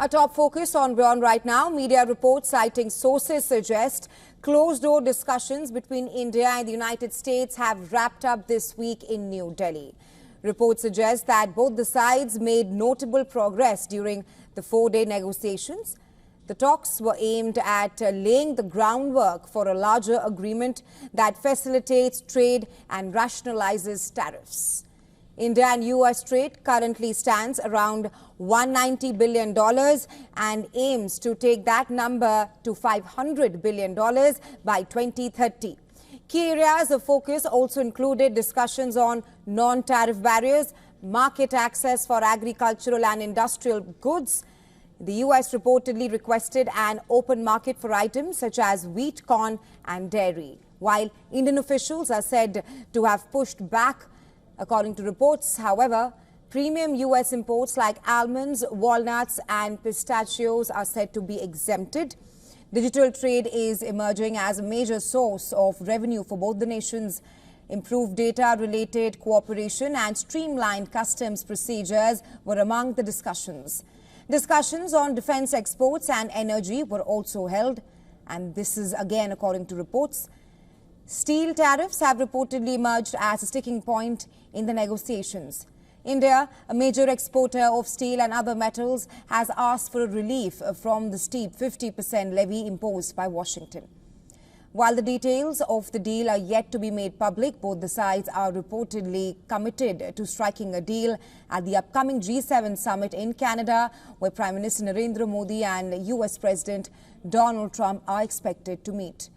A top focus on WION right now. Media reports citing sources suggest closed-door discussions between India and the United States have wrapped up this week in New Delhi. Reports suggest that both the sides made notable progress during the four-day negotiations. The talks were aimed at laying the groundwork for a larger agreement that facilitates trade and rationalizes tariffs. India and US trade currently stands around $190 billion and aims to take that number to $500 billion by 2030. Key areas of focus also included discussions on non-tariff barriers, market access for agricultural and industrial goods. The US reportedly requested an open market for items such as wheat, corn and dairy, while Indian officials are said to have pushed back. According to reports, however, premium US imports like almonds, walnuts and pistachios are said to be exempted. Digital trade is emerging as a major source of revenue for both the nations. Improved data-related cooperation and streamlined customs procedures were among the discussions. Discussions on defense exports and energy were also held, and this is again according to reports. Steel tariffs have reportedly emerged as a sticking point in the negotiations. India, a major exporter of steel and other metals, has asked for a relief from the steep 50% levy imposed by Washington. While the details of the deal are yet to be made public, both the sides are reportedly committed to striking a deal at the upcoming G7 summit in Canada, where Prime Minister Narendra Modi and US President Donald Trump are expected to meet.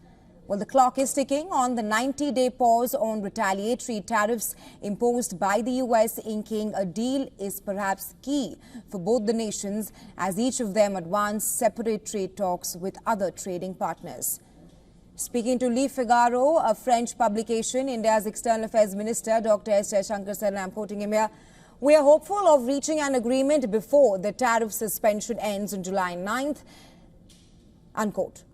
Well, the clock is ticking on the 90-day pause on retaliatory tariffs imposed by the US. Inking a deal is perhaps key for both the nations as each of them advance separate trade talks with other trading partners. Speaking to Le Figaro, a French publication, India's External Affairs Minister, Dr. S. Jaishankar said, and I'm quoting him here, "We are hopeful of reaching an agreement before the tariff suspension ends on July 9th, unquote.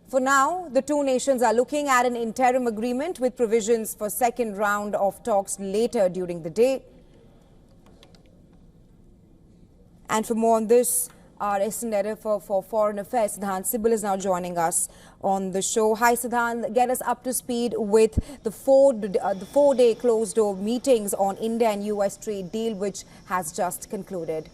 For now, the two nations are looking at an interim agreement with provisions for second round of talks later during the day." And for more on this, our assistant editor for Foreign Affairs, Siddhant Sibal, is now joining us on the show. Hi, Siddhant. Get us up to speed with the four-day closed-door meetings on India and US trade deal, which has just concluded.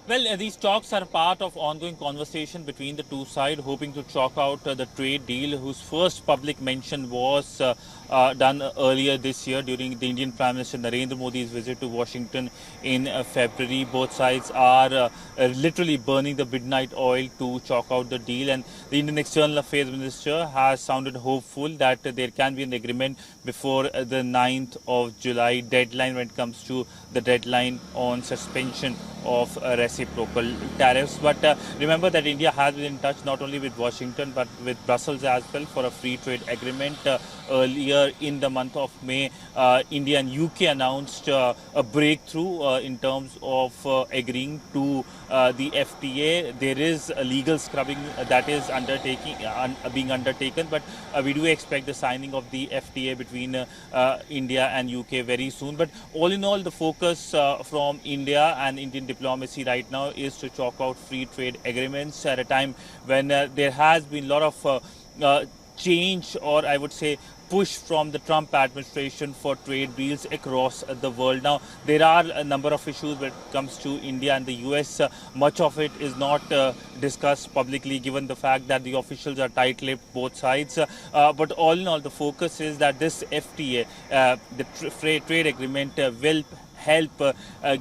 Well, these talks are part of ongoing conversation between the two sides, hoping to chalk out the trade deal, whose first public mention was done earlier this year during the Indian Prime Minister Narendra Modi's visit to Washington in February. Both sides are literally burning the midnight oil to chalk out the deal, and the Indian External Affairs Minister has sounded hopeful that there can be an agreement before the 9th of July deadline when it comes to the deadline on suspension of reciprocal tariffs. But remember that India has been in touch not only with Washington but with Brussels as well for a free trade agreement. Earlier in the month of May, India and UK announced a breakthrough in terms of agreeing to the FTA. There is a legal scrubbing that is being undertaken, but we do expect the signing of the FTA between India and UK very soon. But all in all, the focus from India and Indian diplomacy right now is to chalk out free trade agreements at a time when there has been a lot of change, or I would say push from the Trump administration for trade deals across the world. Now, there are a number of issues when it comes to India and the US. Much of it is not discussed publicly, given the fact that the officials are tight-lipped both sides. But all in all, the focus is that this FTA, the trade agreement, will help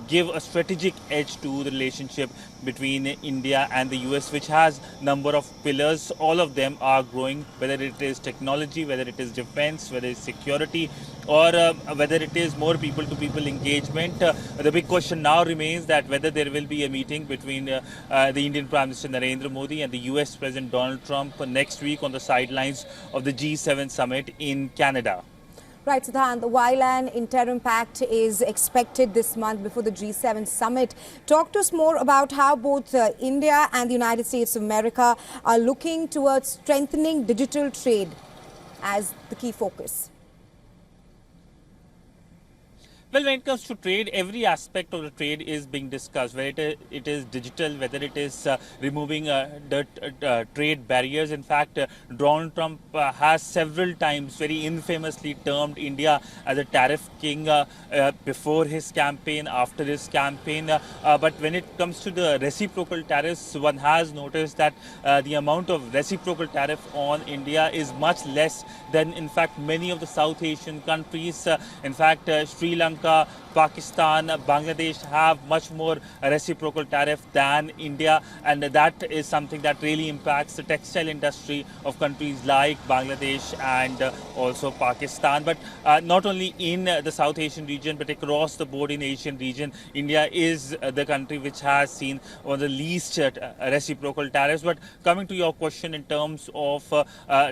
give a strategic edge to the relationship between India and the US, which has number of pillars. All of them are growing, whether it is technology, whether it is defense, whether it's security, or whether it is more people-to-people engagement. The big question now remains that whether there will be a meeting between the Indian Prime Minister Narendra Modi and the US President Donald Trump next week on the sidelines of the G7 summit in Canada. Right, Siddhant, while an interim pact is expected this month before the G7 summit, talk to us more about how both India and the United States of America are looking towards strengthening digital trade as the key focus. Well, when it comes to trade, every aspect of the trade is being discussed, whether it is digital, whether it is removing the trade barriers. In fact, Donald Trump has several times very infamously termed India as a tariff king before his campaign, after his campaign. But when it comes to the reciprocal tariffs, one has noticed that the amount of reciprocal tariff on India is much less than, in fact, many of the South Asian countries. In fact, Sri Lanka, Pakistan, Bangladesh have much more reciprocal tariff than India, and that is something that really impacts the textile industry of countries like Bangladesh and also Pakistan. But not only in the South Asian region, but across the board in Asian region, India is the country which has seen one of the least reciprocal tariffs. But coming to your question in terms of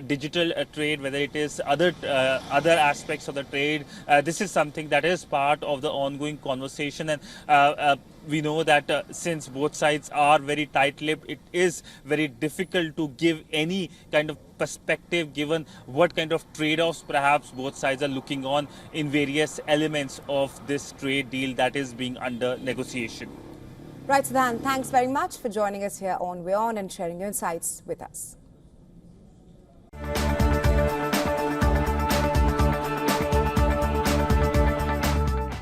digital trade, whether it is other aspects of the trade, this is something that is part of the ongoing conversation, and we know that since both sides are very tight-lipped, it is very difficult to give any kind of perspective given what kind of trade-offs perhaps both sides are looking on in various elements of this trade deal that is being under negotiation. Right, Siddhant, thanks very much for joining us here on WION and sharing your insights with us.